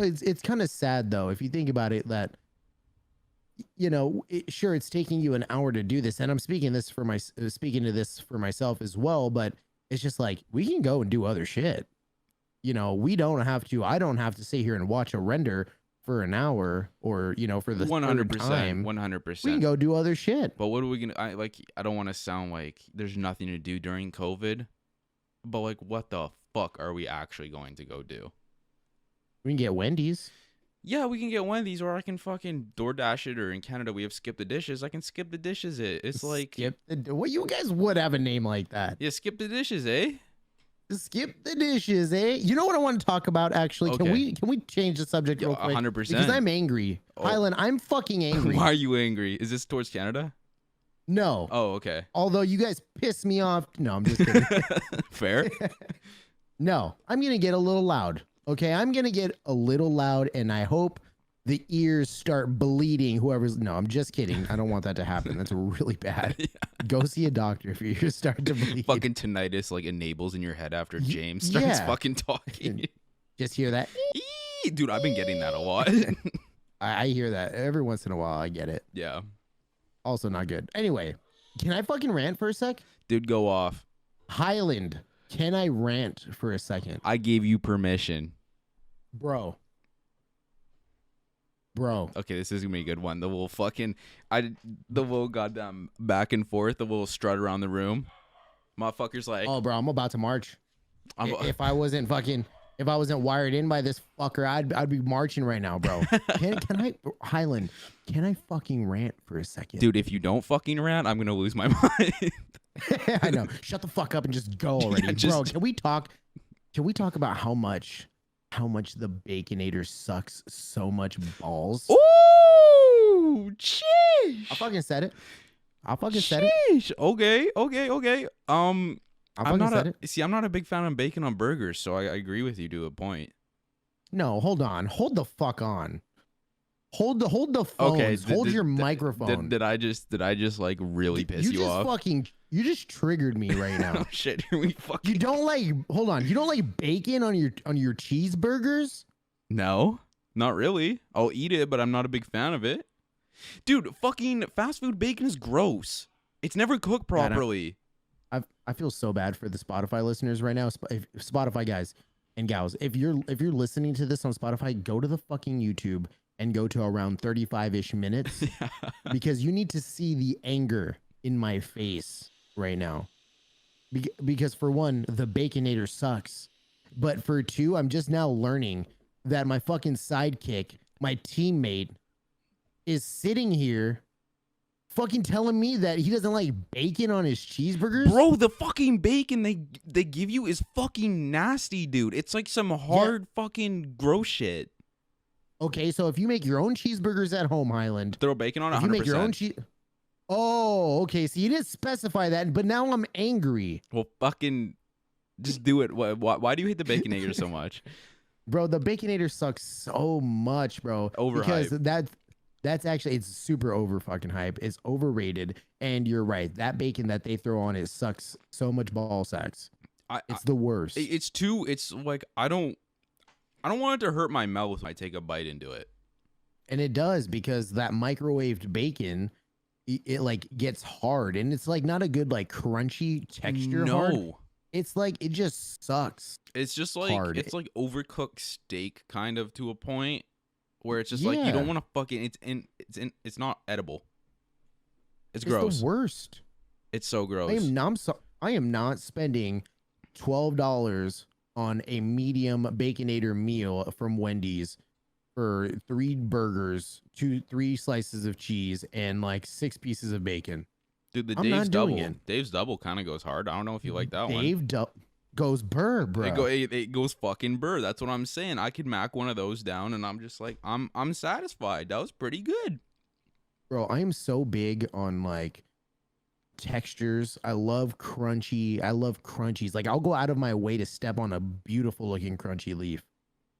it's kind of sad though if you think about it that sure it's taking you an hour to do this, and I'm speaking to this for myself as well, but it's just like we can go and do other shit. We don't have to. I don't have to sit here and watch a render for an hour or for the 100%, time. 100%. We can go do other shit. But what are we gonna? I don't want to sound like there's nothing to do during COVID, but like, what the fuck are we actually going to go do? We can get Wendy's. Yeah, we can get Wendy's, or I can fucking DoorDash it, or in Canada we have Skip the Dishes. I can skip the dishes. It's like what you guys would have a name like that? Yeah, skip the dishes, eh? Skip the dishes, eh? You know what I want to talk about actually? Okay. Can we change the subject real quick? 100%. Because I'm angry. Oh. Hyland, I'm fucking angry. Why are you angry? Is this towards Canada? No. Oh, okay. Although you guys piss me off. No, I'm just kidding. Fair. No, I'm going to get a little loud. Okay, I'm going to get a little loud, and I hope the ears start bleeding. No, I'm just kidding. I don't want that to happen. That's really bad. Yeah. Go see a doctor if your ears start to bleed. Fucking tinnitus like enables in your head after James starts fucking talking. Just hear that. Dude, I've been getting that a lot. I hear that every once in a while. I get it. Yeah. Also not good. Anyway, can I fucking rant for a sec? Dude, go off. Hyland, can I rant for a second? I gave you permission. Bro. Okay, this is gonna be a good one. The little goddamn back and forth, the little strut around the room. Motherfucker's like, oh, bro, I'm about to march. If I wasn't wired in by this fucker, I'd be marching right now, bro. Can I, Hyland? Can I fucking rant for a second? Dude, if you don't fucking rant, I'm gonna lose my mind. I know. Shut the fuck up and just go already, bro. Can we talk about how much the Baconator sucks so much balls? Ooh, sheesh. I fucking said it. Okay. I'm not a big fan of bacon on burgers, so I agree with you to a point. No, hold on. Hold the fuck on. Hold the phones. Okay, hold your microphone. Did I just like really piss you off? You just triggered me right now. Oh, shit, here we fucking. You don't like bacon on your cheeseburgers? No, not really. I'll eat it, but I'm not a big fan of it. Dude, fucking fast food bacon is gross. It's never cooked properly. I feel so bad for the Spotify listeners right now. Spotify guys and gals, if you're listening to this on Spotify, go to the fucking YouTube and go to around 35-ish minutes because you need to see the anger in my face right now. Because for one, the Baconator sucks. But for two, I'm just now learning that my fucking sidekick, my teammate, is sitting here fucking telling me that he doesn't like bacon on his cheeseburgers. Bro, the fucking bacon they give you is fucking nasty, dude. It's like some hard fucking gross shit. Okay, so if you make your own cheeseburgers at home, Hyland, throw bacon on it. 100%. You make your own cheese. Oh, okay. So you didn't specify that, but now I'm angry. Well, fucking just do it. Why do you hate the Baconator so much? Bro, the Baconator sucks so much, bro. Overhyped. Because that's actually, it's super over fucking hype. It's overrated. And you're right. That bacon that they throw on it sucks so much ball sacks. It's the worst. It's like, I don't want it to hurt my mouth when I take a bite into it. And it does, because that microwaved bacon, it like gets hard, and it's like not a good like crunchy texture. No. Hard. It's like, it just sucks. It's just like hard. It's like overcooked steak kind of to a point where it's just like you don't want to fucking it's not edible. It's gross. It's the worst. It's so gross. I am not spending $12 on a medium Baconator meal from Wendy's for 3 burgers, 3 slices of cheese, and like 6 pieces of bacon. Dude, Dave's double kind of goes hard. I don't know if you like that one. Dave goes burr, bro. It goes fucking burr. That's what I'm saying. I could mac one of those down, and I'm just like, I'm satisfied. That was pretty good. Bro, I am so big on like textures. I love crunchies. Like, I'll go out of my way to step on a beautiful looking crunchy leaf.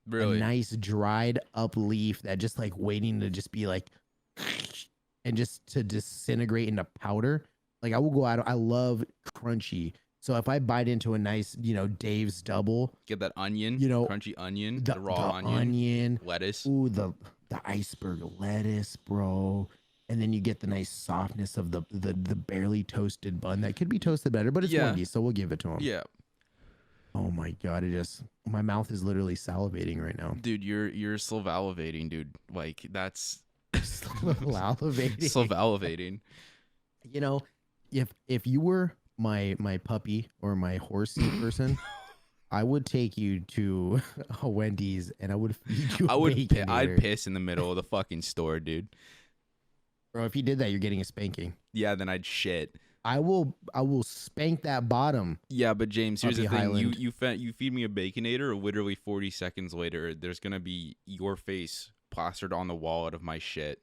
Really? A nice dried up leaf that just like waiting to just be like and just to disintegrate into powder. Like, I will go out. I love crunchy. So if I bite into a nice, Dave's double, Get that onion, you know, crunchy onion, the the raw onion, lettuce. ooh, the iceberg lettuce, bro. And then you get the nice softness of the barely toasted bun that could be toasted better, but it's Yeah. Wendy's, so we'll give it to him. Yeah, Oh my god, my mouth is literally salivating right now. dude, you're salivating, dude. Like that's Salivating. salivating. You know, if you were my puppy or my horsey person, I would take you to a Wendy's and I would feed you a Baconator. I'd piss in the middle of the fucking store, dude. Bro, if you did that, you're getting a spanking. Yeah, then I'd shit. I will spank that bottom. Yeah, but James, here's the thing: HYLAND. you feed me a Baconator, literally 40 seconds later, there's gonna be your face plastered on the wall out of my shit.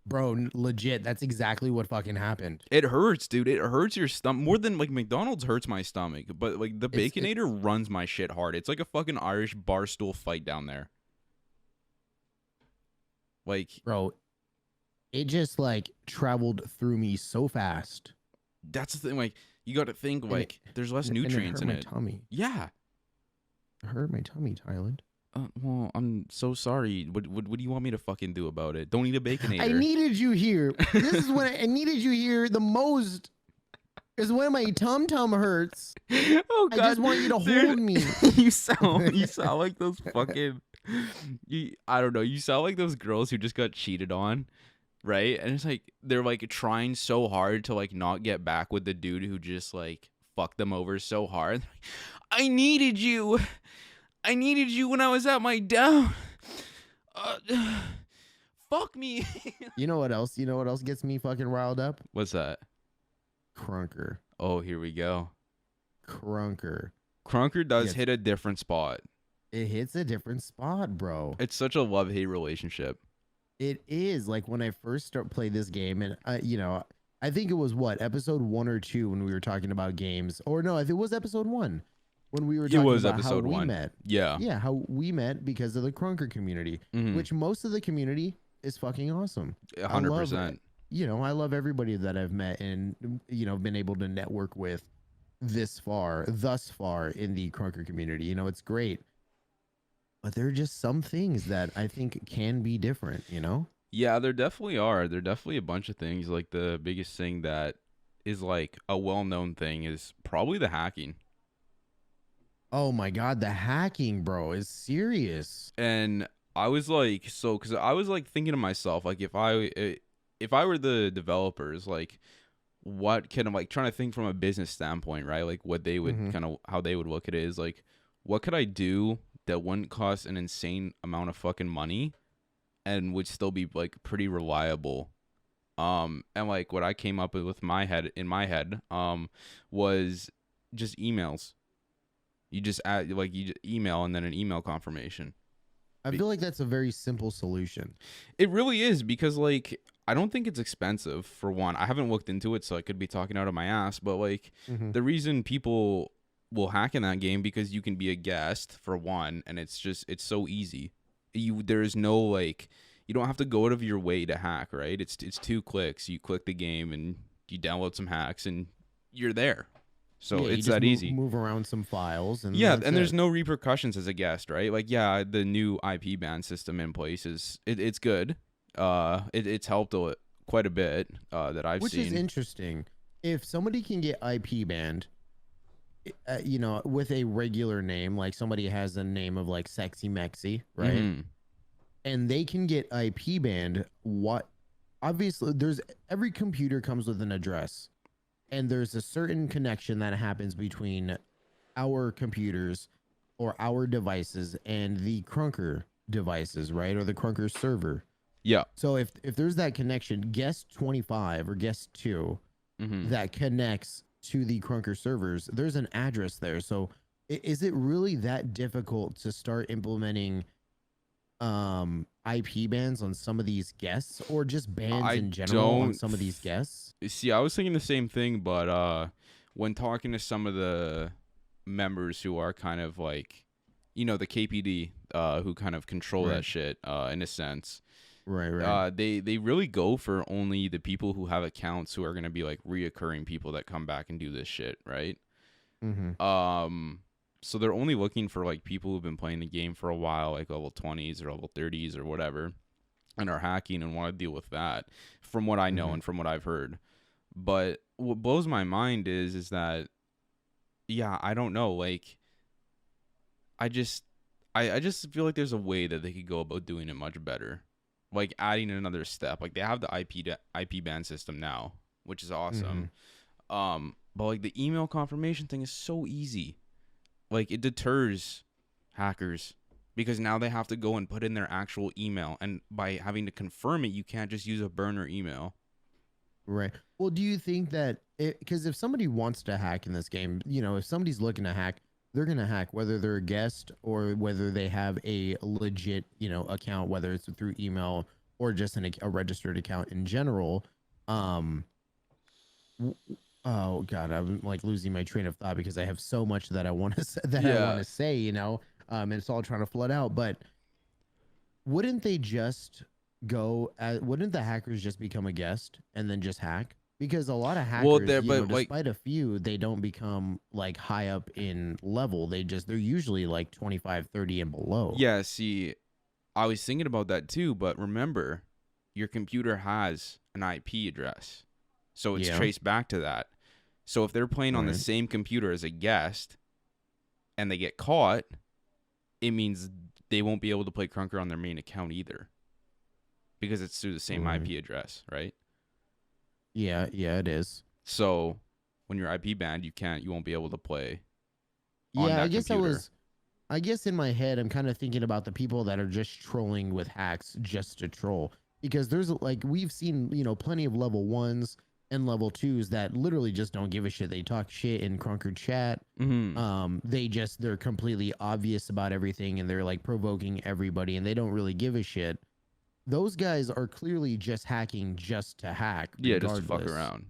Bro, legit, that's exactly what fucking happened. It hurts, dude. It hurts your stomach more than like McDonald's hurts my stomach, but like the Baconator runs my shit hard. It's like a fucking Irish barstool fight down there. Like, Bro, it just like traveled through me so fast. that's the thing. Like, you got to think like there's less nutrients in and it. it hurt my tummy. Yeah. It hurt my tummy, Thailand. Well, I'm so sorry. What do you want me to fucking do about it? Don't eat a Baconator. I needed you here. This is when I needed you here the most. Is when my tum hurts. Oh God! I just want you to hold me. you sound like those fucking. I don't know. You sound like those girls who just got cheated on, right? And it's like they're like trying so hard to like not get back with the dude who just like fucked them over so hard. I needed you. I needed you when I was at my down. Fuck me. You know what else? You know what else gets me fucking riled up? What's that? Krunker. Oh, here we go. Krunker. Krunker does Yes. hit a different spot. It hits a different spot, bro. It's such a love-hate relationship. It is like when I first play this game, and I think it was episode 1 or 2 when we were talking about games, or no, I think it was episode 1 when we were talking about how we met. Yeah. Yeah, how we met because of the Krunker community, Mhm. which most of the community is fucking awesome. 100%. I love everybody that I've met and been able to network with thus far in the Krunker community. It's great. But there are just some things that I think can be different, Yeah, there definitely are. There are definitely a bunch of things. Like the biggest thing that is like a well-known thing is probably the hacking. Oh my God, the hacking, bro, is serious. And I was like, because I was like thinking to myself, like if I were the developers, like what can I'm like trying to think from a business standpoint, right? Like what they would kind of how they would look at it is like, what could I do that wouldn't cost an insane amount of fucking money and would still be like pretty reliable. And like what I came up with in my head was just emails. You just add you just email and then an email confirmation. I feel like that's a very simple solution. It really is because like I don't think it's expensive for one. I haven't looked into it, so I could be talking out of my ass, but like the reason people will hack in that game because you can be a guest for one, and it's so easy. There's no like you don't have to go out of your way to hack, right? It's 2 clicks. You click the game and you download some hacks and you're there. So yeah, it's that easy. Move around some files and and there's no repercussions as a guest, right? Like the new IP ban system in place it's good. It's helped quite a bit that I've seen. Which is interesting. If somebody can get IP banned, with a regular name, like somebody has a name of like Sexy Mexy, right? And they can get IP banned. Obviously, every computer comes with an address. And there's a certain connection that happens between our computers or our devices and the Krunker devices, right? Or the Krunker server. Yeah. So if there's that connection, guest 25 or guest 2 that connects to the Krunker servers, there's an address there. So is it really that difficult to start implementing IP bans on some of these guests, or just bans in general on some of these guests? See, I was thinking the same thing, but when talking to some of the members who are kind of like, the KPD, who kind of control that shit, in a sense, Right, right. They really go for only the people who have accounts who are gonna be like reoccurring people that come back and do this shit, right? Mm-hmm. So they're only looking for like people who've been playing the game for a while, like level 20s or level 30s or whatever, and are hacking and want to deal with that, from what I know Mm-hmm. and from what I've heard. But what blows my mind is that, yeah, I don't know, like I just I just feel like there's a way that they could go about doing it much better. Like adding another step. Like they have the IP ban system now, which is Mm-hmm. awesome. But like the email confirmation thing is so easy. Like it deters hackers because now they have to go and put in their actual email, and by having to confirm it, you can't just use a burner email. Right. Well, do you think that because if somebody wants to hack in this game, if somebody's looking to hack, they're gonna hack whether they're a guest or whether they have a legit, account, whether it's through email or just a registered account in general. Um, w- oh God, I'm like losing my train of thought because I have so much that I want to say, Yeah. and it's all trying to flood out. But wouldn't they just wouldn't the hackers just become a guest and then just hack? Because a lot of Well, hackers, there, but like, despite a few, they don't become like high up in level. They're usually like 25, 30 and below. yeah. See, I was thinking about that too, but remember, your computer has an IP address, so it's Yeah. traced back to that. So if they're playing on the Right. same computer as a guest and they get caught, it means they won't be able to play Krunker on their main account either, because it's through the same Right. IP address, right? Yeah. Yeah, it is. So when you're IP banned, you won't be able to play on Yeah, that computer. I guess in my head, I'm kind of thinking about the people that are just trolling with hacks just to troll. Because there's like, we've seen, plenty of level ones and level twos that literally just don't give a shit. They talk shit in Crunker chat. Mm-hmm. They're completely obvious about everything and they're like provoking everybody and they don't really give a shit. Those guys are clearly just hacking just to hack, Yeah, just to fuck regardless. around.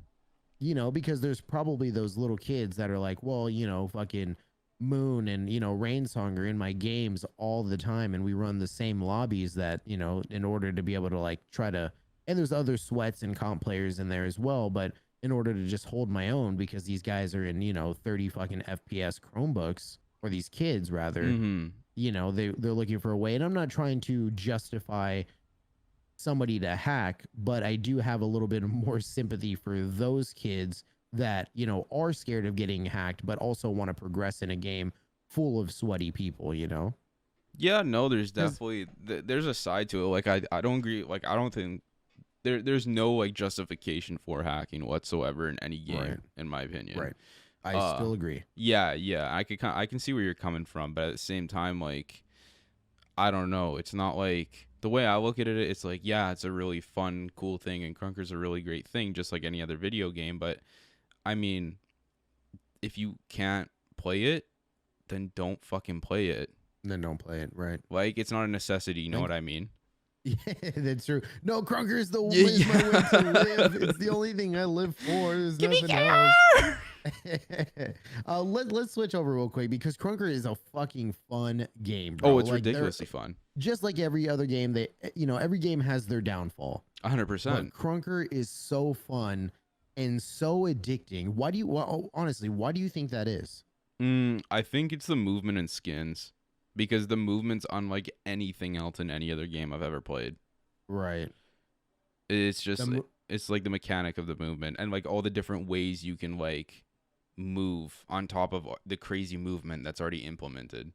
Because there's probably those little kids that are like, well, fucking Moon and, Rainsong are in my games all the time. And we run the same lobbies that, in order to be able to like try to, and there's other sweats and comp players in there as well. But in order to just hold my own, because these guys are in, 30 fucking FPS Chromebooks, or these kids rather, Mm-hmm. they're looking for a way. And I'm not trying to justify somebody to hack, but I do have a little bit more sympathy for those kids that, are scared of getting hacked, but also want to progress in a game full of sweaty people. Yeah, no, there's Because, definitely there's a side to it. Like I don't agree. Like I don't think there's no like justification for hacking whatsoever in any right, game, in my opinion. right. I Uh, still agree. yeah, I can see where you're coming from, but at the same time, like I don't know. It's not like the way I look at it. It's like, yeah, it's a really fun, cool thing, and Krunker's a really great thing, just like any other video game. But I mean, if you can't play it, then don't fucking play it. Then don't play it, right? Like it's not a necessity. You know Thank what I mean? Yeah, that's true. No, Crunker Yeah, is my way to yeah. live. It's the only thing I live for. There's Give me nothing else. KR! Let's switch over real quick because Crunker is a fucking fun game, bro. Oh, it's Like they're ridiculously fun. just like every other game. Every game has their downfall, but 100%. Crunker is so fun and so addicting. Honestly, why do you think that is? I think it's the movement and skins, because the movement's unlike anything else in any other game I've ever played. Right. It's just The it's like the mechanic of the movement and like all the different ways you can like move on top of the crazy movement that's already implemented.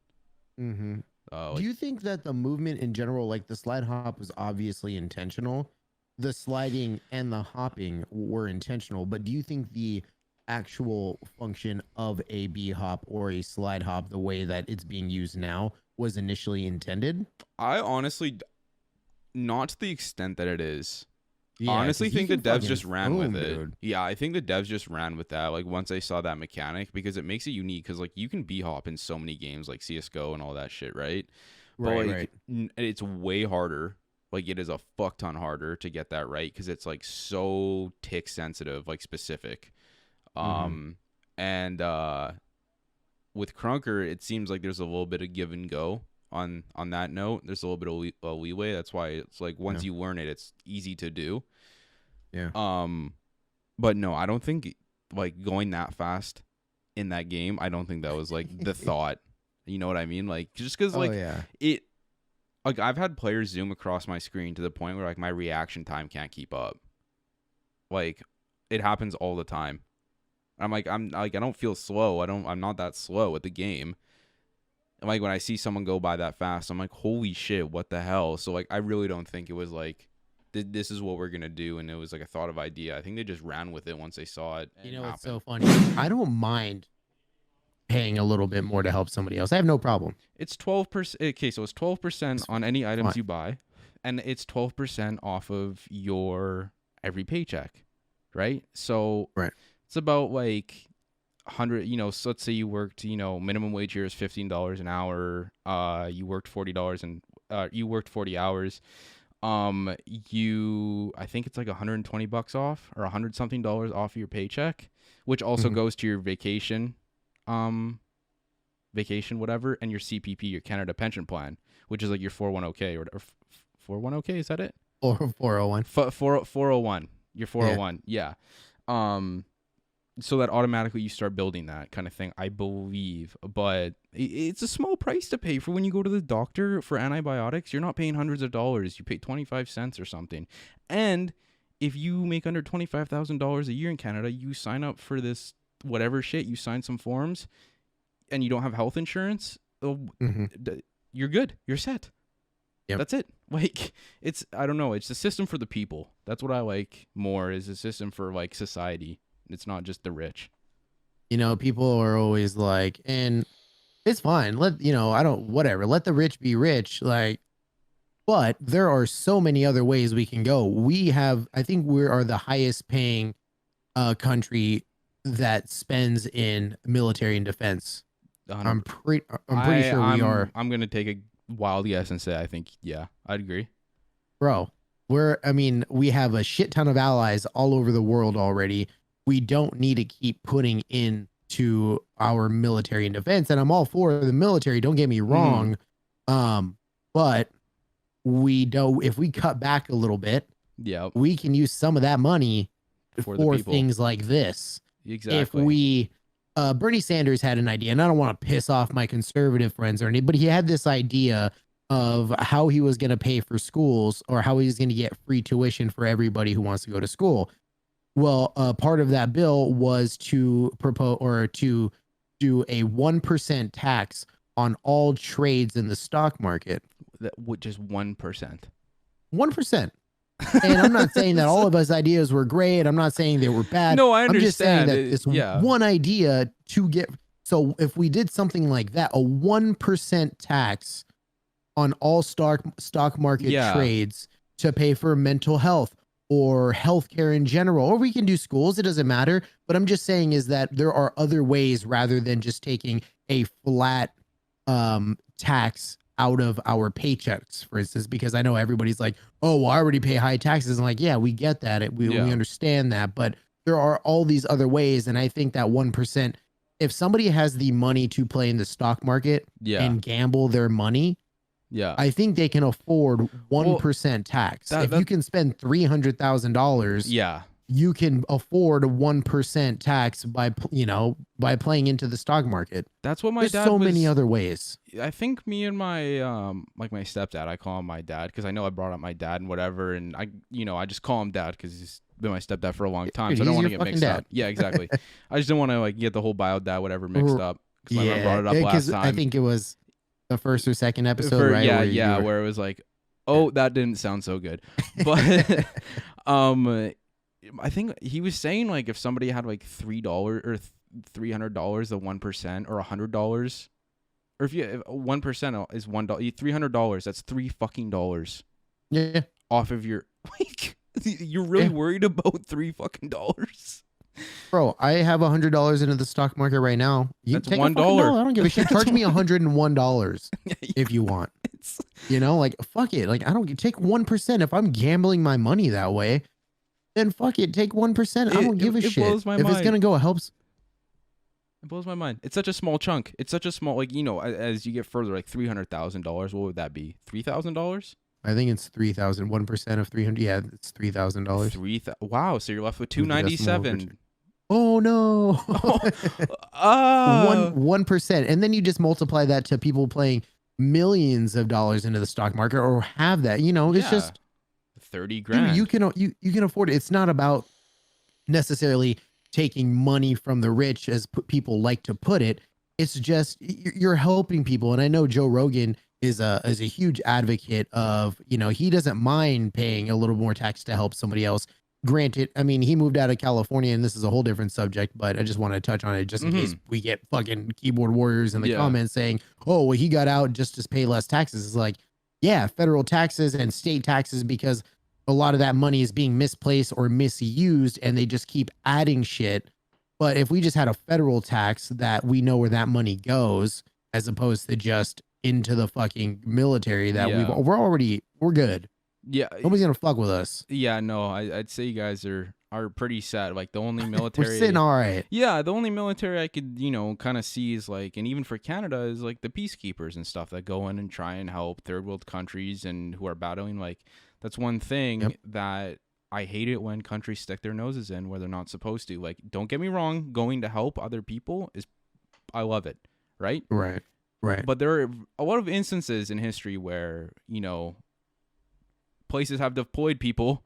mm-hmm. Do Like you think that the movement in general, like the slide hop, was obviously intentional? The sliding and the hopping were intentional, but do you think the actual function of a B hop or a slide hop, the way that it's being used now, was initially intended? I honestly, not to the extent that it is. I Yeah, honestly because you think the can devs fucking just ran with boom, it. dude. Yeah, I think the devs just ran with that. Like once they saw that mechanic, because it makes it unique. Because like you can b hop in so many games like CS:GO and all that shit, right? But Right, like right. it's way harder. Like it is a fuck ton harder to get that right because it's like so tick sensitive, like specific. Mm-hmm. And with Krunker, it seems like there's a little bit of give and go on that note. There's a little bit of leeway. That's why it's like once you learn it, it's easy to do. Yeah. But no, I don't think like going that fast in that game. I don't think that was like the thought. You know what I mean? Like just because like it. Like I've had players zoom across my screen to the point where like my reaction time can't keep up. Like it happens all the time. I'm like I don't feel slow. I'm not that slow at the game. And like when I see someone go by that fast, I'm like, holy shit, what the hell? So like I really don't think it was like this is what we're gonna do, and it was like a thought of idea. I think they just ran with it once they saw it. You know what's so funny? I don't mind paying a little bit more to help somebody else. I have no problem. It's 12%. Okay, so it's 12% on any items you buy, and it's 12% off of your every paycheck, right? So it's about like 100. You know, so let's say you worked. You know, minimum wage here is $15 an hour. You worked $40 and you worked 40 hours. I think it's like $120 off or $100 something off of your paycheck, which also goes to your vacation whatever, and your CPP, your Canada pension plan, which is like your 401k or 401k, is that it? Or 401. 401. Your 401. Yeah. So that automatically you start building that kind of thing, I believe. But it's a small price to pay for when you go to the doctor for antibiotics. You're not paying hundreds of dollars. You pay 25 cents or something. And if you make under $25,000 a year in Canada, you sign up for this whatever shit, you sign some forms, and you don't have health insurance, you're good. You're set. Yep. That's it. Like, I don't know. It's a system for the people. That's what I like more, is a system for like society. It's not just the rich. You know, people are always like, and it's fine. Let the rich be rich. Like, but there are so many other ways we can go. I think we are the highest paying country that spends in military and defense. I'm pretty sure we are. I'm going to take a wild guess and say, I think, yeah, I'd agree. Bro, we have a shit ton of allies all over the world already. We don't need to keep putting into our military and defense. And I'm all for the military. Don't get me wrong. But if we cut back a little bit, we can use some of that money for things like this. Exactly. If Bernie Sanders had an idea, and I don't want to piss off my conservative friends or anything, but he had this idea of how he was going to pay for schools, or how he was going to get free tuition for everybody who wants to go to school. Well, part of that bill was to propose or to do a 1% tax on all trades in the stock market. Which is 1%. 1%. And I'm not saying that all of us ideas were great. I'm not saying they were bad. No, I understand. I'm just saying that it's one idea to get. So if we did something like that, a 1% tax on all stock market trades to pay for mental health or healthcare in general, or we can do schools. It doesn't matter. But I'm just saying is that there are other ways rather than just taking a flat tax out of our paychecks, for instance, because I know everybody's like, oh, well, I already pay high taxes. And like, yeah, we get that. We understand that. But there are all these other ways. And I think that 1%, if somebody has the money to play in the stock market and gamble their money, I think they can afford 1% tax. If you can spend $300,000, you can afford a 1% tax by playing into the stock market. That's what my There's dad so many other ways. I think me and my like my stepdad, I call him my dad because I know I brought up my dad and whatever, and I just call him dad because he's been my stepdad for a long time. So I don't want to get mixed up. Yeah, exactly. I just don't want to like get the whole bio dad whatever mixed up because my mom brought it up last time. I think it was the first or second episode, right? Where it was like, oh, that didn't sound so good. But I think he was saying like if somebody had like $3 or $300, the 1%, or $100, or if 1% is $1, $300, that's $3 Yeah. Off of your like. You're really worried about $3 Bro, I have $100 into the stock market right now. That's $1. I don't give a shit. Charge me $101 if you want. Like fuck it. Like I don't take 1%. If I'm gambling my money that way, then fuck it. Take 1%. I don't give a shit. Blows my mind. It's gonna go, it helps. It blows my mind. It's such a small chunk. It's such a small, like, you know, as you get further, like $300,000. What would that be? $3,000? I think it's 3,000. 1% of 300. Yeah, it's $3,000. Wow. So you're left with 297. Oh no. Oh. 1%. And then you just multiply that to people playing millions of dollars into the stock market or have that, you know, it's just 30 grand. You can afford it. It's not about necessarily taking money from the rich as people like to put it. It's just you're helping people. And I know Joe Rogan is a huge advocate of, you know, he doesn't mind paying a little more tax to help somebody else. Granted, I mean, he moved out of California and this is a whole different subject, but I just want to touch on it just in case we get fucking keyboard warriors in the comments saying, oh, well, he got out just to pay less taxes. It's like, yeah, federal taxes and state taxes, because a lot of that money is being misplaced or misused and they just keep adding shit. But if we just had a federal tax that we know where that money goes, as opposed to just into the fucking military that we're good. Yeah. Nobody's going to fuck with us. Yeah, no, I'd say you guys are pretty sad. Like the only military. We're sitting all right. Yeah, the only military I could, you know, kind of see is like, and even for Canada is like the peacekeepers and stuff that go in and try and help third world countries and who are battling. Like that's one thing that I hate it when countries stick their noses in where they're not supposed to. Like, don't get me wrong, going to help other people I love it, right? Right. But there are a lot of instances in history where, you know, places have deployed people.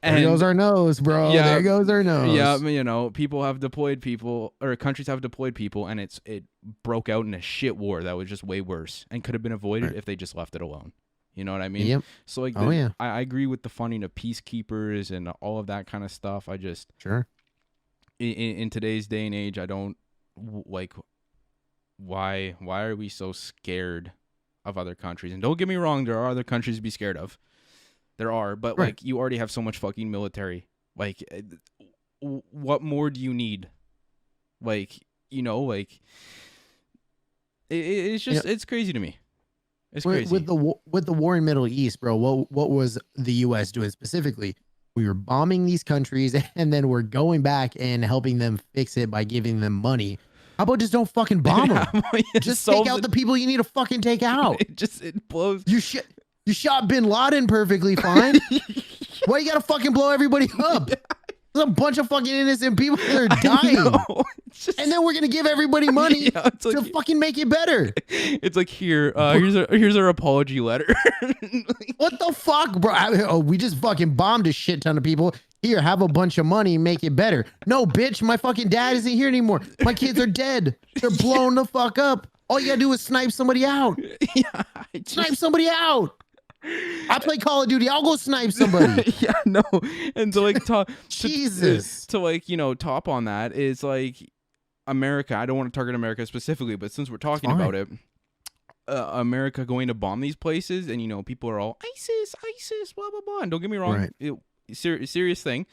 And there goes our nose, bro. Yeah, there goes our nose. Yeah, you know, people have deployed people, or countries have deployed people, and it broke out in a shit war that was just way worse and could have been avoided if they just left it alone. You know what I mean? Yep. So like, I agree with the funding of peacekeepers and all of that kind of stuff. I just in today's day and age, I don't like. Why are we so scared of other countries? And don't get me wrong, there are other countries to be scared of. There are, but like you already have so much fucking military. Like, what more do you need? Like, you know, like it's just it's crazy to me. It's crazy with the war in Middle East, bro. What was the U.S. doing specifically? We were bombing these countries, and then we're going back and helping them fix it by giving them money. How about just don't fucking bomb them? Just take out the people you need to fucking take out. It blows. You shot Bin Laden perfectly fine. Why you gotta fucking blow everybody up? There's a bunch of fucking innocent people that are dying. And then we're gonna give everybody money to fucking make it better. It's like, here's our apology letter. What the fuck, bro? We just fucking bombed a shit ton of people. Here, have a bunch of money, make it better. No, bitch, my fucking dad isn't here anymore. My kids are dead. They're blown the fuck up. All you gotta do is snipe somebody out. Snipe somebody out. I play Call of Duty. I'll go snipe somebody. No. And to like Jesus. To like, you know, top on that is like America. I don't want to target America specifically, but since we're talking about it, America going to bomb these places, and you know, people are all ISIS, blah blah blah. And don't get me wrong, serious thing.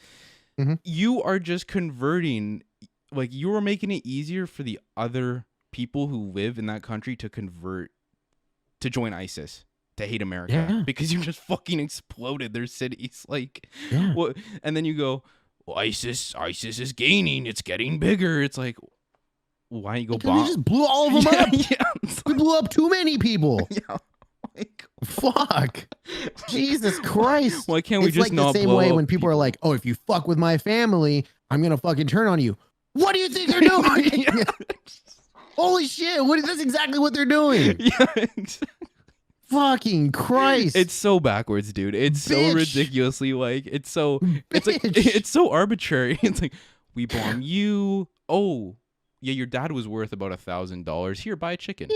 You are just converting, like you are making it easier for the other people who live in that country to convert to join ISIS, to hate America, because you just fucking exploded their cities. Like, what? And then you go, well, ISIS is gaining, it's getting bigger. It's like, why don't you go bomb? We just blew all of them up. We blew up too many people. Like, fuck. Jesus Christ. Why can't we just like not the same blow way up when people are like, oh, if you fuck with my family, I'm gonna fucking turn on you. What do you think they're doing? Holy shit, that's exactly what they're doing. Fucking Christ. It's so backwards, dude. It's so ridiculously like it's so arbitrary. It's like, we bomb you. Oh, yeah, your dad was worth about $1,000. Here, buy a chicken.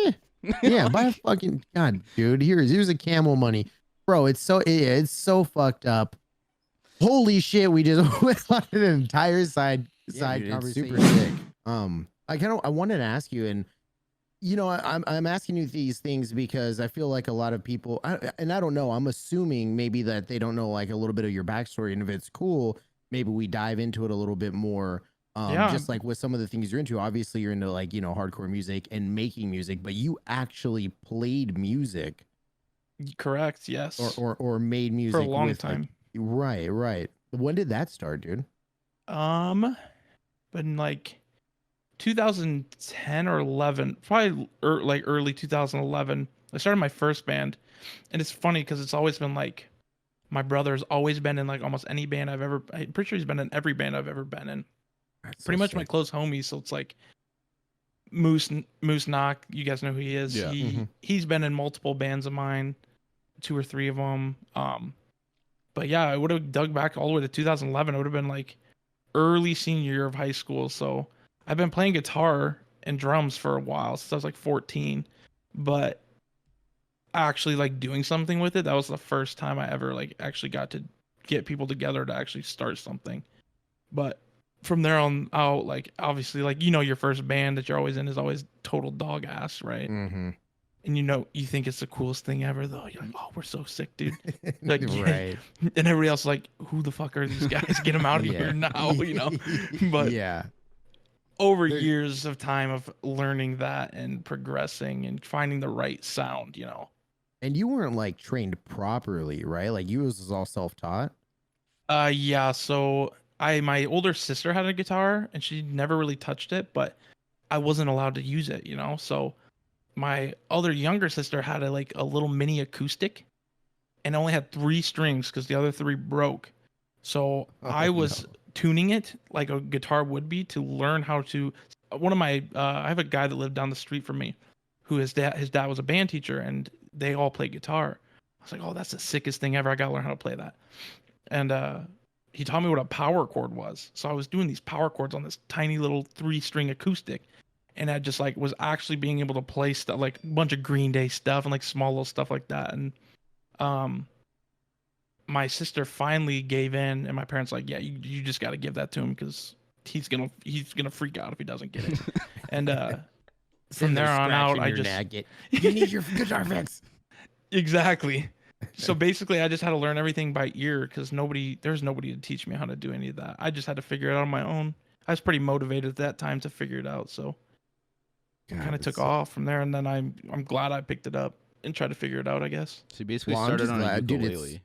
Yeah, buy a fucking God, dude. Here's a camel money. Bro, it's so fucked up. Holy shit, we just went on an entire side conversation. Super sick. I wanted to ask you, and you know, I'm asking you these things because I feel like a lot of people, and I don't know, I'm assuming maybe that they don't know like a little bit of your backstory, and if it's cool, maybe we dive into it a little bit more. Just like with some of the things you're into, obviously you're into like, you know, hardcore music and making music, but you actually played music. Correct. Yes. Or made music for a long time. Like, right. When did that start, dude? But in like 2010 or 11, probably like early 2011. I started my first band, and it's funny because it's always been like my brother's always been in like almost any band I'm pretty sure he's been in every band I've ever been in. That's Pretty so much my sick. close homies. So it's like Moose Knock. You guys know who he is. Yeah. He's been in multiple bands of mine, 2 or 3 of them. But yeah, I would have dug back all the way to 2011. It would have been like early senior year of high school. So I've been playing guitar and drums for a while since I was like 14, but actually like doing something with it, that was the first time I ever like actually got to get people together to actually start something. But from there on out, like obviously like your first band that you're always in is always total dog ass, right? Mm-hmm. And you think it's the coolest thing ever though. You're like, oh, we're so sick, dude. Like, Right. And everybody else is like, who the fuck are these guys? Get them out of here now, But yeah, over There- years of time of learning that and progressing and finding the right sound, and you weren't like trained properly, right? Like you was all self-taught. Yeah, so my older sister had a guitar and she never really touched it, but I wasn't allowed to use it, So my other younger sister had a little mini acoustic and only had 3 strings because the other 3 broke. So I was tuning it like a guitar would be to learn how to. One of my I have a guy that lived down the street from me, who his dad was a band teacher and they all play guitar. I was like, oh, that's the sickest thing ever. I gotta learn how to play that. And he taught me what a power chord was. So I was doing these power chords on this tiny little 3-string acoustic. And I just like was actually being able to play stuff like a bunch of Green Day stuff and like small little stuff like that. And my sister finally gave in, and my parents like, yeah, you just got to give that to him because he's gonna freak out if he doesn't get it. And from there on out, I just you need your guitar fix. exactly. So basically, I just had to learn everything by ear because there's nobody to teach me how to do any of that. I just had to figure it out on my own. I was pretty motivated at that time to figure it out, so kind of took off from there. And then I'm glad I picked it up and tried to figure it out, I guess. So you basically Well, I'm started just on a glad, dude, ukulele.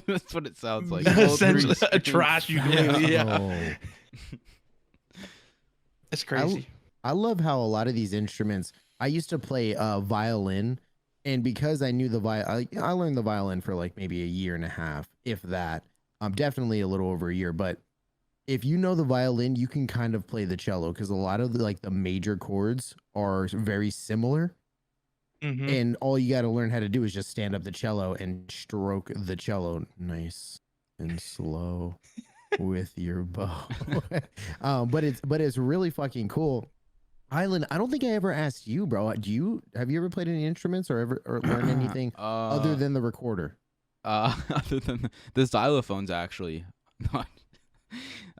That's what it sounds like. Essentially, a trash ukulele. Yeah, Oh. it's crazy. I love how a lot of these instruments. I used to play violin, and because I knew the violin, I learned the violin for like maybe a year and a half, if that. Definitely a little over a year. But if you know the violin, you can kind of play the cello because a lot of the major chords are very similar. Mm-hmm. And all you got to learn how to do is just stand up the cello and stroke the cello nice and slow with your bow. But it's really fucking cool. HYLAND, I don't think I ever asked you, bro. Have you ever played any instruments or learned anything other than the recorder? Other than the xylophones, actually.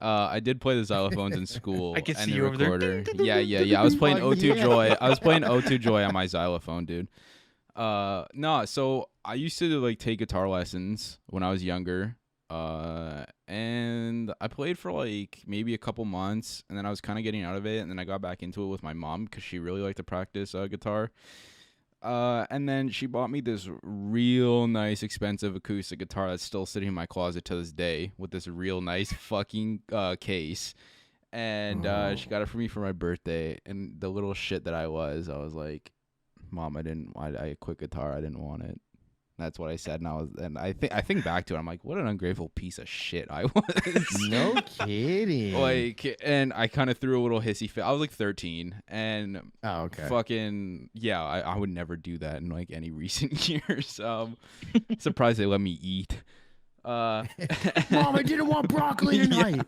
I did play the xylophones in school. I can and see the you over there. recorder. Yeah. I was playing Oh, O2 yeah. Joy. I was playing O2 Joy on my xylophone, dude. No, so I used to like take guitar lessons when I was younger. And I played for like maybe a couple months, and then I was kind of getting out of it, and then I got back into it with my mom because she really liked to practice guitar. And then she bought me this real nice expensive acoustic guitar that's still sitting in my closet to this day with this real nice fucking case. And she got it for me for my birthday. And the little shit that I was like, Mom, I quit guitar. I didn't want it. That's what I said. And I think back to it. I'm like, what an ungrateful piece of shit I was. No kidding. Like, and I kind of threw a little hissy fit. I was like 13, and Oh, okay. fucking yeah, I would never do that in like any recent years. Surprised they let me eat. Mom, I didn't want broccoli tonight.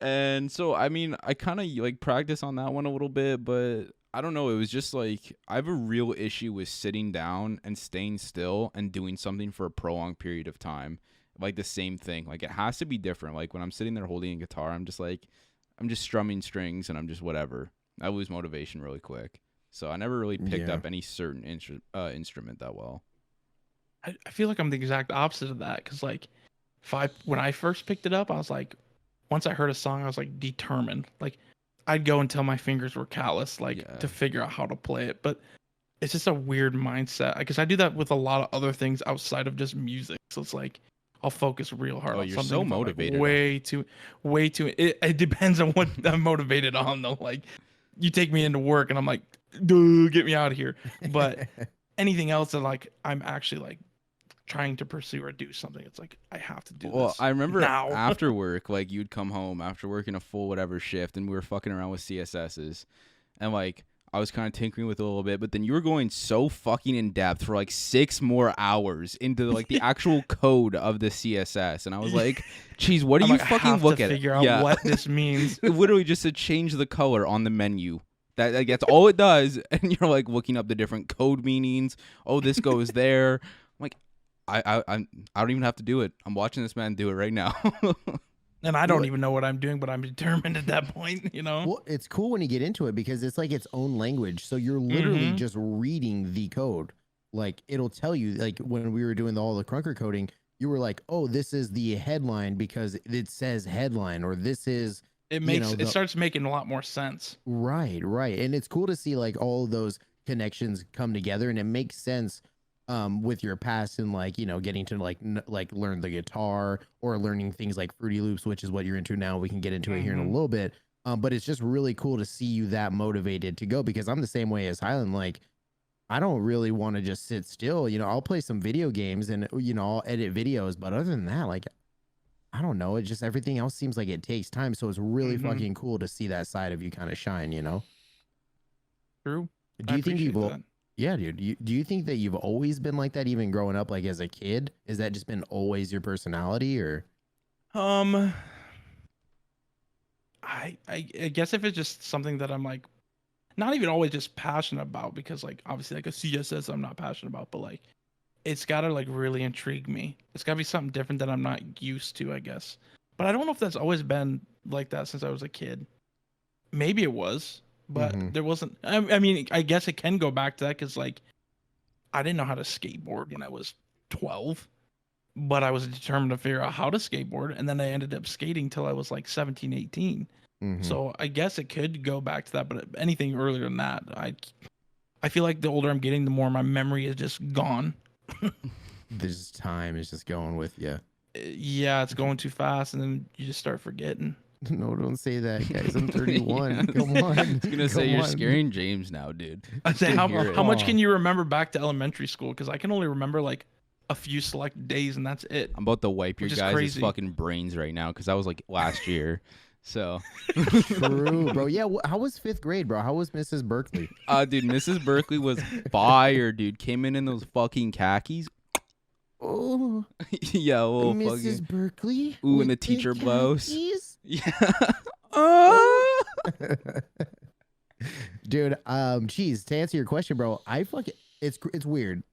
And so I mean, I kind of like practice on that one a little bit, but I don't know. It was just like I have a real issue with sitting down and staying still and doing something for a prolonged period of time. Like the same thing. Like it has to be different. Like when I'm sitting there holding a guitar, I'm just strumming strings and I'm just whatever. I lose motivation really quick. So I never really picked up any certain instrument that well. I feel like I'm the exact opposite of that because like when I first picked it up, I was like, once I heard a song, I was like determined. Like I'd go until my fingers were callous, to figure out how to play it. But it's just a weird mindset because I do that with a lot of other things outside of just music. So it's like I'll focus real hard Oh, on you're something. so if I'm, like, motivated. way too. It depends on what I'm motivated on though. Like, you take me into work and I'm like, dude, get me out of here. But anything else that like I'm actually like trying to pursue or do something, it's like I have to do Well, this I remember now. after work, like you'd come home after working a full whatever shift, and we were fucking around with CSSs, and like I was kind of tinkering with it a little bit, but then you were going so fucking in depth for like 6 more hours into like the actual code of the CSS, and I was like, "Geez, what do I'm you like, I fucking have look to at?" figure out what this means. It literally just to change the color on the menu. That like, that's all it does, and you're like looking up the different code meanings. Oh, this goes there. I'm like, I don't even have to do it. I'm watching this man do it right now. And I don't even know what I'm doing, but I'm determined at that point, you know? Well, it's cool when you get into it because it's like its own language. So you're literally just reading the code. Like it'll tell you, like when we were doing all the Krunker coding, you were like, oh, this is the headline because it says headline, or this is It makes it starts making a lot more sense. right. And it's cool to see like all of those connections come together, and it makes sense with your past and like, you know, getting to like learn the guitar or learning things like Fruity Loops, which is what you're into now. We can get into it here in a little bit. But it's just really cool to see you that motivated to go, because I'm the same way as HYLAND. Like, I don't really want to just sit still. You know, I'll play some video games and, you know, I'll edit videos. But other than that, like, I don't know. It just, everything else seems like it takes time. So it's really fucking cool to see that side of you kind of shine, you know? True. Do you think yeah, dude. Do you think that you've always been like that, even growing up, like as a kid? Is that just been always your personality, or? I guess if it's just something that I'm like not even always just passionate about, because like obviously like a CSS I'm not passionate about, but like it's gotta like really intrigue me. It's gotta be something different that I'm not used to, I guess. But I don't know if that's always been like that since I was a kid. Maybe it was, but there wasn't. I mean, I guess it can go back to that because like I didn't know how to skateboard when I was 12, but I was determined to figure out how to skateboard, and then I ended up skating till I was like 17, 18. So I guess it could go back to that, but anything earlier than that, I feel like the older I'm getting, the more my memory is just gone. This time is just going with you. Yeah, it's going too fast, and then you just start forgetting. No, don't say that, guys. I'm 31. Come on. I was gonna say you're scaring James now, dude. I say, how much can you remember back to elementary school? Because I can only remember like a few select days, and that's it. I'm about to wipe your guys' fucking brains right now, because that was like last year. So true, bro. Yeah, how was 5th grade, bro? How was Mrs. Berkeley? Dude, Mrs. Berkeley was fire, dude. Came in those fucking khakis. Oh, yeah, well, Mrs. fucking Berkeley. Ooh, and the teacher blows. Yeah. Dude, Cheese, to answer your question, bro, it's weird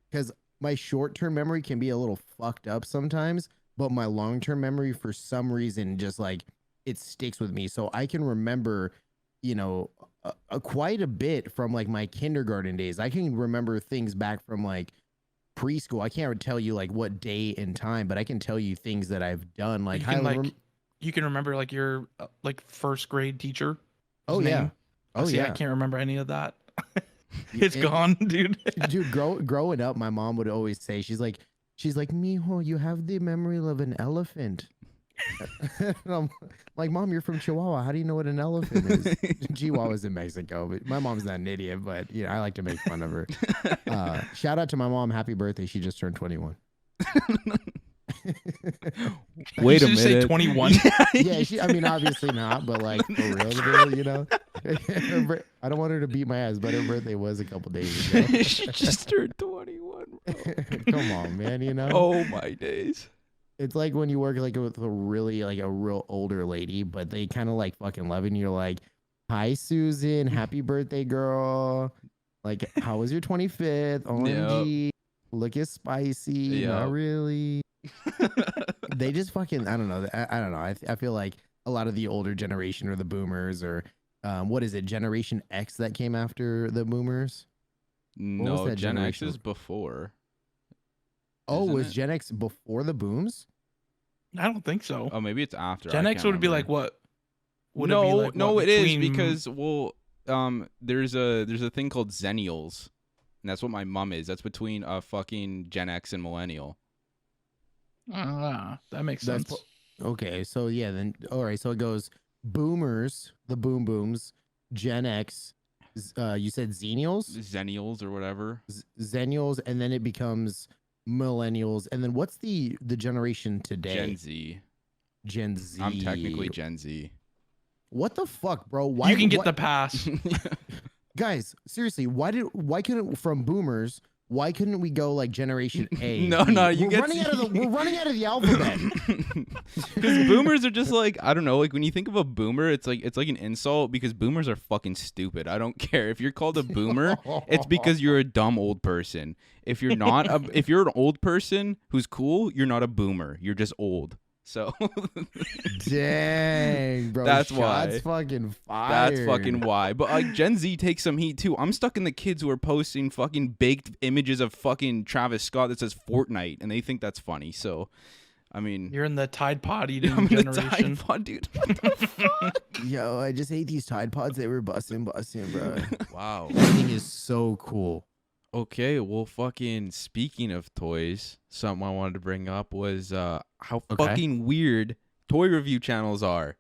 because my short-term memory can be a little fucked up sometimes, but my long-term memory for some reason just like it sticks with me. So I can remember, you know, quite a bit from like my kindergarten days. I can remember things back from like preschool. I can't tell you like what day and time, but I can tell you things that I've done. Like, you can remember like your like 1st grade teacher. Oh yeah. Name. Oh yeah. I can't remember any of that. It's gone, dude. Dude, growing up, my mom would always say, she's like, Mijo, you have the memory of an elephant. And I'm like, Mom, you're from Chihuahua. How do you know what an elephant is? Chihuahua's in Mexico, but my mom's not an idiot, but you know, I like to make fun of her. Shout out to my mom. Happy birthday. She just turned 21. Wait a minute. Say 21? Yeah, I mean, obviously not, but like for real, you know. I don't want her to beat my ass, but her birthday was a couple days ago. She just turned 21, bro. Come on, man, you know. Oh my days. It's like when you work like with a really like a real older lady, but they kind of like fucking love it, and you're like, "Hi, Susan, happy birthday, girl. Like, how was your 25th? OMG, look at spicy. Not really." They just fucking, I don't know. I don't know. I feel like a lot of the older generation, or the boomers, or what is it, Generation X that came after the boomers? No, Gen X is before. Oh, was Gen X before the booms? I don't think so. Oh, maybe it's after. Gen X would be like what? No, it is because there's a thing called Zennials, and that's what my mom is. That's between fucking Gen X and Millennial. That makes That's sense. okay. So yeah, then all right. So it goes boomers, the boom booms, Gen X. You said Zennials or whatever. Zennials, and then it becomes millennials, and then what's the generation today? Gen Z. Gen Z. I'm technically Gen Z. What the fuck, bro? Why You can get the pass. guys? Seriously, why couldn't from boomers? Why couldn't we go like generation A? No, B? no, we're running out of the alphabet. Because boomers are just like, I don't know, like when you think of a boomer, it's like an insult because boomers are fucking stupid. I don't care if you're called a boomer, it's because you're a dumb old person. If you're not if you're an old person who's cool, you're not a boomer. You're just old. So dang, bro, that's shots why. Fucking fired. That's fucking why. But like Gen Z takes some heat too. I'm stuck in the kids who are posting fucking baked images of fucking Travis Scott that says Fortnite, and they think that's funny. So, I mean, You're in the Tide Pod eating I'm in the generation. Tide Pod, dude. What the fuck? Yo, I just ate these Tide Pods. They were busting, bro. Wow. That thing is so cool. Okay, well, fucking speaking of toys, something I wanted to bring up was how fucking weird toy review channels are.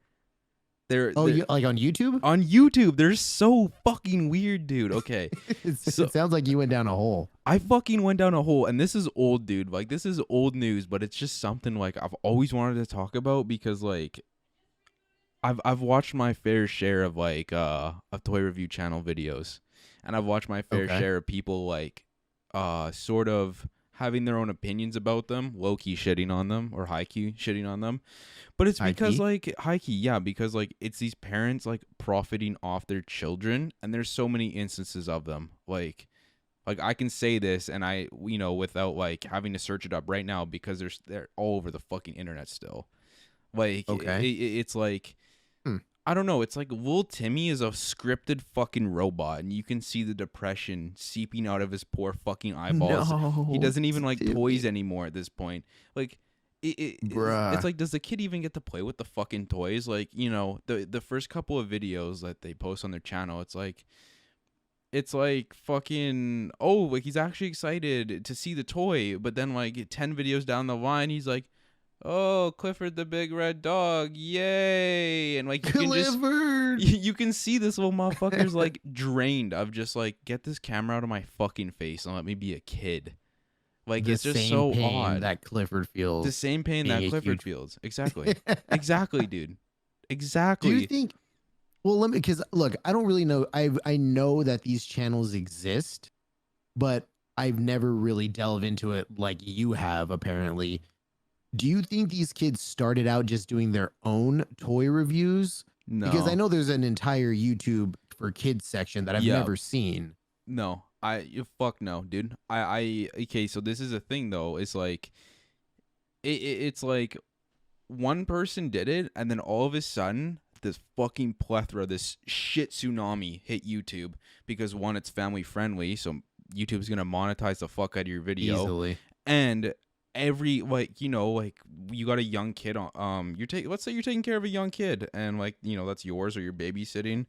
They're like on YouTube? On YouTube, they're so fucking weird, dude. Okay. It sounds like you went down a hole. I fucking went down a hole, and this is old, dude. Like, this is old news, but it's just something like I've always wanted to talk about because like I've watched my fair share of like of toy review channel videos. And I've watched my fair share of people like sort of having their own opinions about them, low-key shitting on them or high-key shitting on them. But it's because like high-key, yeah, because like it's these parents like profiting off their children, and there's so many instances of them. Like I can say this and I without like having to search it up right now because they're all over the fucking internet still. Like it's like I don't know. It's like little Timmy is a scripted fucking robot, and you can see the depression seeping out of his poor fucking eyeballs. No, he doesn't even like toys anymore at this point. Like, it's like, does the kid even get to play with the fucking toys? Like, the first couple of videos that they post on their channel, it's like fucking, oh, like he's actually excited to see the toy, but then like 10 videos down the line, he's like, oh, Clifford the big red dog, yay. And like you can see this little motherfucker's like drained of just like, get this camera out of my fucking face and let me be a kid. Like it's just so odd that Clifford feels. The same pain that Clifford feels. Exactly. Exactly, dude. Exactly. Do you think, well, because look, I don't really know. I know that these channels exist, but I've never really delved into it like you have apparently. Do you think these kids started out just doing their own toy reviews? No. Because I know there's an entire YouTube for kids section that I've never seen. No. Fuck no, dude. Okay, so this is a thing though. It's like it's like one person did it and then all of a sudden this fucking plethora, this shit tsunami hit YouTube because one, it's family friendly, so YouTube's gonna monetize the fuck out of your video. Easily. And every like you got a young kid on let's say you're taking care of a young kid and like that's yours or you're babysitting,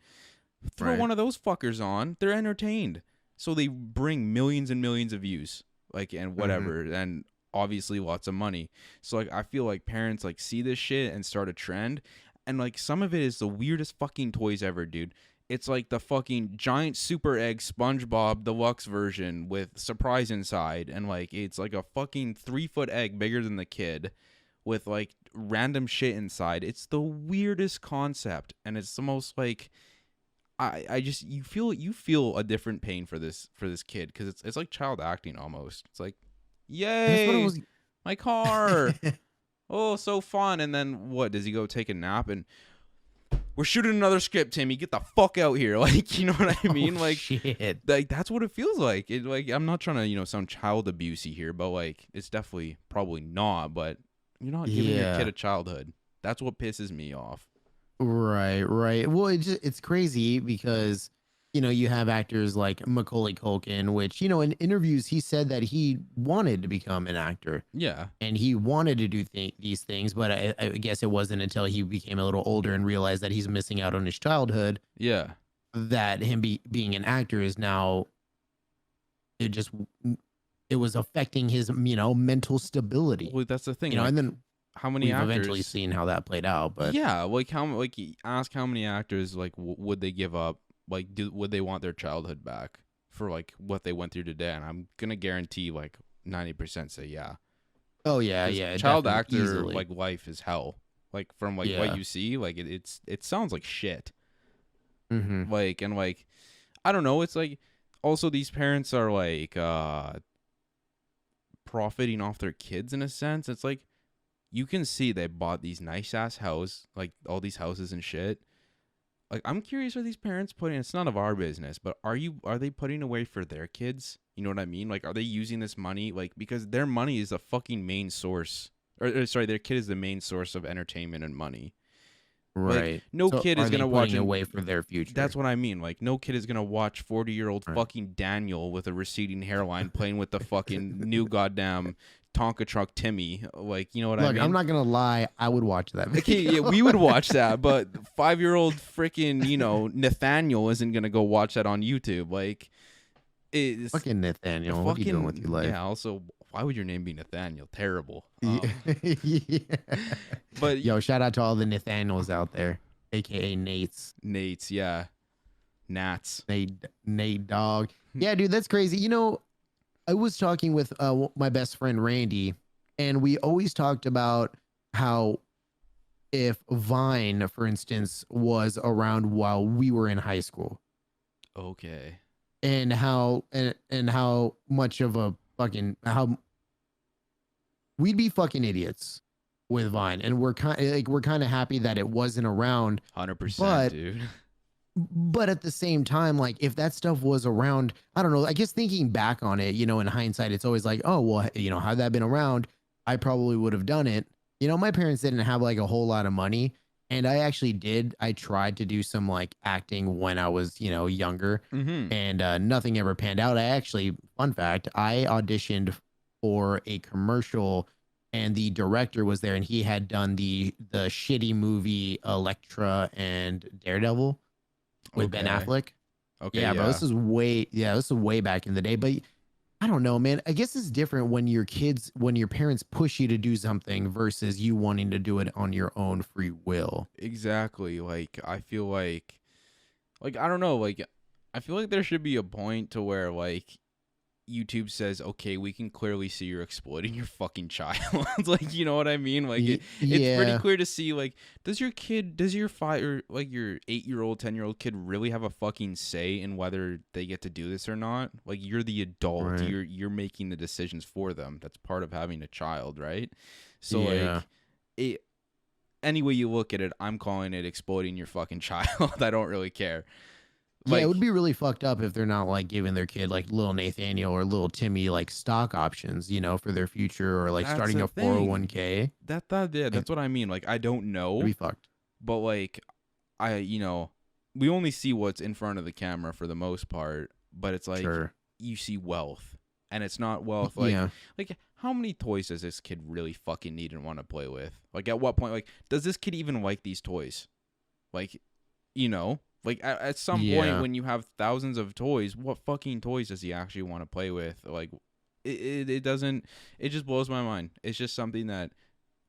throw one of those fuckers on, they're entertained, so they bring millions and millions of views like and whatever and obviously lots of money. So like I feel like parents like see this shit and start a trend, and like some of it is the weirdest fucking toys ever, dude. It's like the fucking giant super egg SpongeBob deluxe version with surprise inside. And like, it's like a fucking 3-foot egg bigger than the kid with like random shit inside. It's the weirdest concept. And it's the most like, I just, you feel a different pain for this kid. Cause it's like child acting almost. It's like, yay, my car. Oh, so fun. And then what, does he go take a nap and, we're shooting another script, Timmy. Get the fuck out here. Like, you know what I mean? Like, shit. Like that's what it feels like. Like I'm not trying to, sound child abusey here, but like it's definitely probably not. But you're not giving your kid a childhood. That's what pisses me off. Right. Well, it's crazy because you have actors like Macaulay Culkin, which in interviews he said that he wanted to become an actor. Yeah. And he wanted to do these things, but I guess it wasn't until he became a little older and realized that he's missing out on his childhood. Yeah. That him being an actor is now it was affecting his, mental stability. Well, that's the thing. And then how many we've actors? eventually seen how that played out. But yeah, like ask how many actors like would they give up? Like, would they want their childhood back for like what they went through today? And I'm gonna guarantee like 90% say yeah. Oh yeah, yeah. Child actor easily. like life is hell. Like from like Yeah. what you see, like it sounds like shit. Mm-hmm. Like and like I don't know. It's like also these parents are like profiting off their kids in a sense. It's like you can see they bought these nice ass house, like all these houses and shit. Like I'm curious, are these parents putting? It's none of our business, but are they putting away for their kids? You know what I mean? Like, are they using this money like because their money is the fucking main source, or sorry, their kid is the main source of entertainment and money. Right. Like, no kid is gonna watch away for their future. That's what I mean. Like, no kid is gonna watch 40-year-old fucking Daniel with a receding hairline playing with the fucking new goddamn Tonka truck Timmy. Like, you know what I mean? I'm not gonna lie. I would watch that video. Okay, yeah, we would watch that, but 5-year-old freaking Nathaniel isn't gonna go watch that on YouTube. Like, it's fucking Nathaniel. What are you doing with your life? Yeah. Also, why would your name be Nathaniel? Terrible. Yeah. But yo, shout out to all the Nathaniels out there, aka Nates. Nates, yeah, Nats. Nate dog. Yeah, dude, that's crazy. I was talking with my best friend Randy, and we always talked about how if Vine, for instance, was around while we were in high school, Okay. and how much of a how we'd be fucking idiots with Vine, and we're kind of happy that it wasn't around. 100%, dude. But at the same time, like if that stuff was around, I don't know. I guess thinking back on it, in hindsight, it's always like, oh well, had that been around, I probably would have done it. My parents didn't have like a whole lot of money, and I actually did. I tried to do some like acting when I was, younger, and nothing ever panned out. Fun fact, I auditioned for a commercial, and the director was there, and he had done the shitty movie Elektra and Daredevil with Ben Affleck. Okay. Yeah, but this is way back in the day. But I don't know, man. I guess it's different when your parents push you to do something versus you wanting to do it on your own free will. Exactly. Like I feel like I don't know, like I feel like there should be a point to where like YouTube says, okay, we can clearly see you're exploiting your fucking child. Like, you know what I mean? Like it's pretty clear to see, like, does your 8-year-old, 10-year-old kid really have a fucking say in whether they get to do this or not? Like, you're the adult. Right. You're making the decisions for them. That's part of having a child, right? So like any way you look at it, I'm calling it exploiting your fucking child. I don't really care. Like, it would be really fucked up if they're not like giving their kid like little Nathaniel or little Timmy like stock options, for their future, or like starting a 401k. That's what I mean. Like, I don't know. It'd be fucked. But like, we only see what's in front of the camera for the most part. But it's like you see wealth, and it's not wealth. Like, like how many toys does this kid really fucking need and want to play with? Like, at what point? Like, does this kid even like these toys? Like, Like at some point when you have thousands of toys, what fucking toys does he actually want to play with? Like it doesn't, it just blows my mind. It's just something that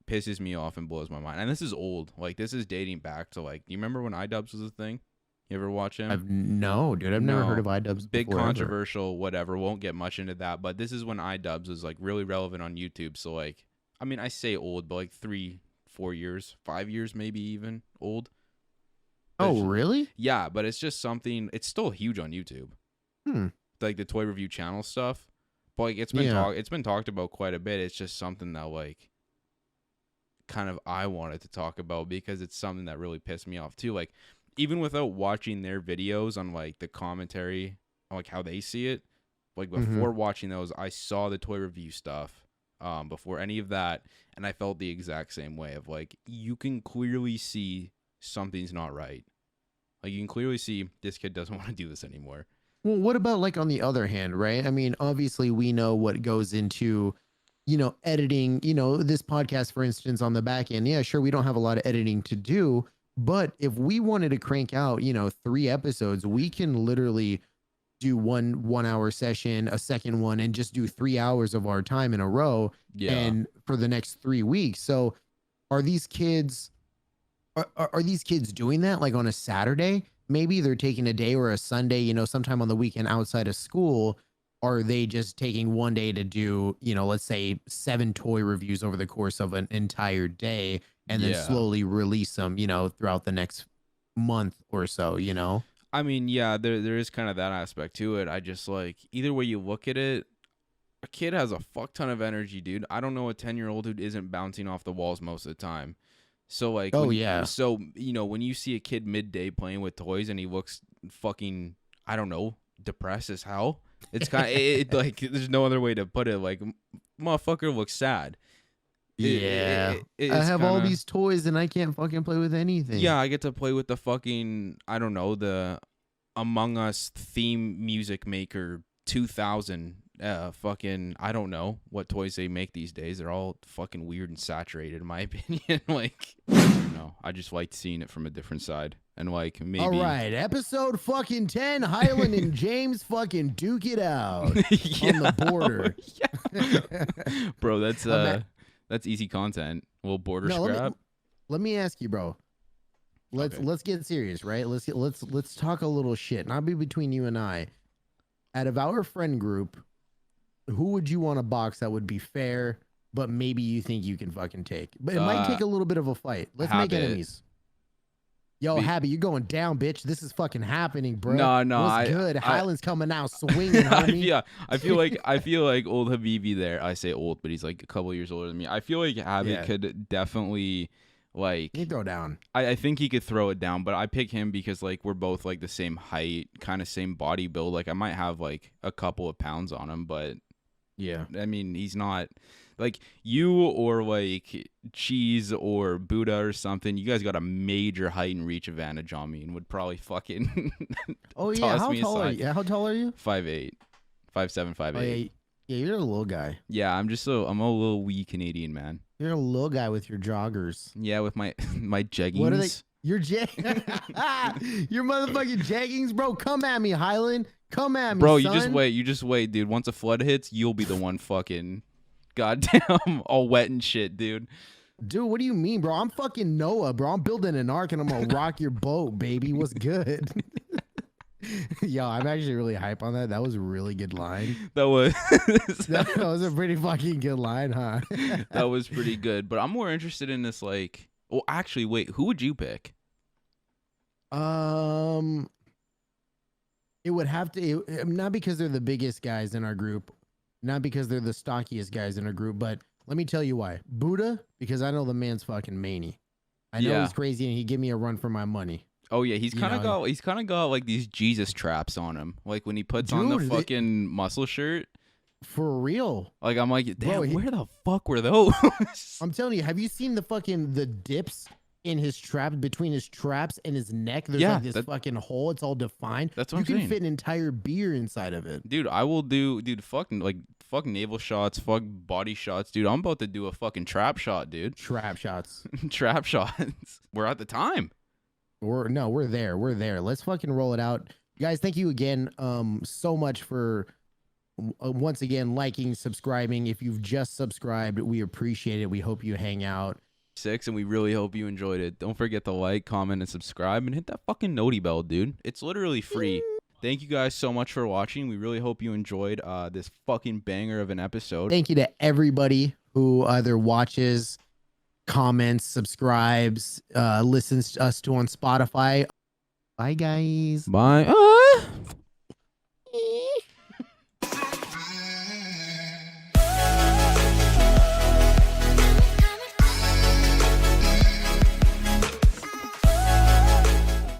pisses me off and blows my mind. And this is old. Like this is dating back to like, you remember when iDubbbz was a thing? You ever watch him? No, dude. I've never heard of iDubbbz. Big controversial, whatever. Won't get much into that. But this is when iDubbbz was like really relevant on YouTube. So like, I mean, I say old, but like 3-4 years, 5 years, maybe even old. Oh, really? Yeah, but it's just something. It's still huge on YouTube. Like the toy review channel stuff, but like it's been talked about quite a bit. It's just something that like kind of I wanted to talk about because it's something that really pissed me off too. Like even without watching their videos on like the commentary on like how they see it, like before watching those, I saw the toy review stuff before any of that, and I felt the exact same way of like you can clearly see something's not right. Like you can clearly see this kid doesn't want to do this anymore. Well, what about like on the other hand, right? I mean, obviously we know what goes into, editing, this podcast, for instance, on the back end. Yeah, sure. We don't have a lot of editing to do, but if we wanted to crank out, 3 episodes, we can literally do one hour session, a second one, and just do 3 hours of our time in a row. Yeah. And for the next 3 weeks. So are these kids are these kids doing that like on a Saturday? Maybe they're taking a day or a Sunday, you know, sometime on the weekend outside of school. Are they just taking one day to do, you know, let's say 7 toy reviews over the course of an entire day and then Yeah. slowly release them, you know, throughout the next month or so, you know? I mean, yeah, there is kind of that aspect to it. I just like either way you look at it, a kid has a fuck ton of energy, dude. I don't know a 10-year-old who isn't bouncing off the walls most of the time. So like, Oh, yeah. So you know, when you see a kid midday playing with toys and he looks fucking, I don't know, depressed as hell, it's kind of it like there's no other way to put it. Like, motherfucker looks sad. Yeah. It's I have all kinda- these toys and I can't fucking play with anything. Yeah, I get to play with the fucking, I don't know, the Among Us theme music maker 2000. Fucking, I don't know what toys they make these days. They're all fucking weird and saturated, in my opinion. Like, I don't know. I just like seeing it from a different side. And like, maybe. All right, episode fucking 10, Hyland and James fucking duke it out on the border. Yeah. Bro, that's easy content. A little border scrap. Let me ask you, bro. Let's get serious, right? Let's talk a little shit. Not be between you and I. Out of our friend group, who would you want to box that would be fair, but maybe you think you can fucking take? But it might take a little bit of a fight. Let's make enemies. Yo, Habit, you're going down, bitch. This is fucking happening, bro. No, What's good? Hyland's coming out swinging, homie. I feel like old Habibi there. I say old, but he's like a couple years older than me. I feel like Habit could definitely like. He throw down. I think he could throw it down, but I pick him because like we're both like the same height, kind of same body build. Like I might have like a couple of pounds on him, but yeah, I mean he's not. Like you or like Cheese or Buddha or something, you guys got a major height and reach advantage on me and would probably fucking oh yeah, toss how me tall aside. are you? How tall are you? 5'8", 5'7", 5'8". Oh, yeah, you're a little guy. Yeah, I'm a little wee Canadian man. You're a little guy with your joggers. Yeah, with my jeggings. What are they? Your your motherfucking jeggings, bro. Come at me, Hyland. Come at me, bro. son. You just wait, dude. Once a flood hits, you'll be the one fucking goddamn all wet and shit, dude. Dude, what do you mean, bro? I'm fucking Noah, bro. I'm building an ark and I'm gonna rock your boat, baby. What's good? Yo, I'm actually really hype on that. That was a really good line. That was that was a pretty fucking good line, huh? That was pretty good. But I'm more interested in this, like, well, actually, wait, who would you pick? It would have to, not because they're the biggest guys in our group, not because they're the stockiest guys in our group, but let me tell you why. Buddha, because I know the man's fucking manny. I know he's crazy and he'd give me a run for my money. Oh yeah, he's kind of got like these Jesus traps on him. Like when he puts on the fucking muscle shirt. For real. Like I'm like, damn, bro, where the fuck were those? I'm telling you, have you seen the dips in his trap, between his traps and his neck? There's like this fucking hole. It's all defined. That's what I'm saying. You can fit an entire beer inside of it. Dude, I will do, fuck navel shots, fuck body shots, dude. I'm about to do a fucking trap shot, dude. Trap shots. Trap shots. We're at the time. We're there. We're there. Let's fucking roll it out. Guys, thank you again so much for once again liking, subscribing. If you've just subscribed, we appreciate it. We hope you hang out. 6, and we really hope you enjoyed it. Don't forget to like, comment, and subscribe, and hit that fucking noti bell, dude. It's literally free. Thank you guys so much for watching. We really hope you enjoyed this fucking banger of an episode. Thank you to everybody who either watches, comments, subscribes, listens to us on Spotify. Bye, guys. Bye.